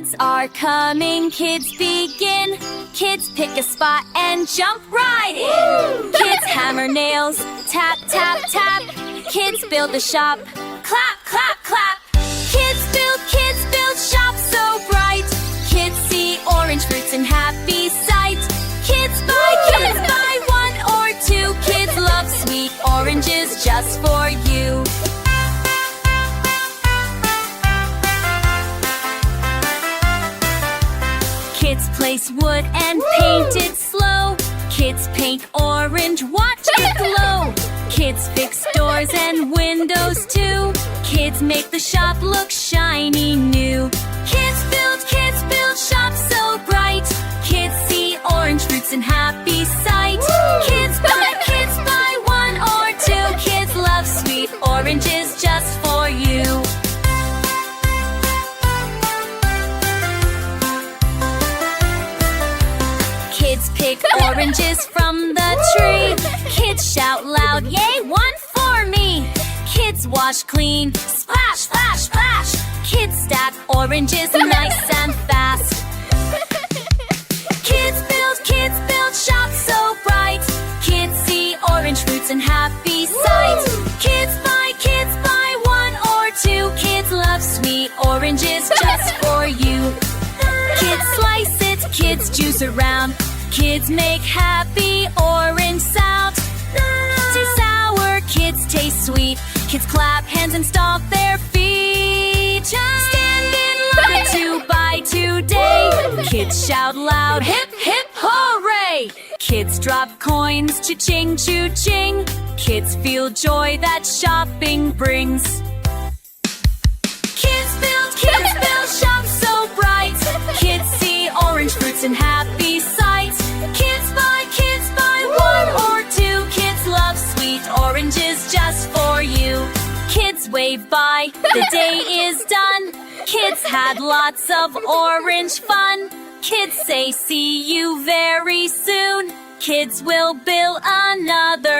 Kids are coming, kids begin. Kids pick a spot and jump right in. Kids hammer nails, tap, tap, tap. Kids build a shop, clap, clap, clap. Kids build shop so bright. Kids see orange fruits and happy sight. Kids buy one or two. Kids love sweet oranges just for you. Kids place wood and paint it slow. Kids paint orange, watch it glow. Kids fix doors and windows too. Kids make the shop look shiny new. Kids build shop so bright. Kids see orange fruits and happy sight. Kids buy one or two. Kids love sweet oranges just for you. Kids pick oranges from the tree. Kids shout loud, yay, one for me. Kids wash clean, splash, splash, splash. Kids stack oranges nice and fast. Kids build shop so bright. Kids see orange fruits and happy sight. Kids buy one or two. Kids love sweet oranges just for you. Kids slice it, kids juice around. Kids make happy orange sound. Too sour, kids taste sweet. Kids clap hands and stomp their feet. Stand in line to buy today. Kids shout loud, hip, hip, hooray! Kids drop coins, cha-ching, choo-ching. Kids feel joy that shopping brings. Kids build shop so bright. Kids see orange fruits and happy sight. Kids buy one or two. Kids love sweet oranges just for you. Kids wave by, the day is done. Kids had lots of orange fun. Kids say see you very soon. Kids will build another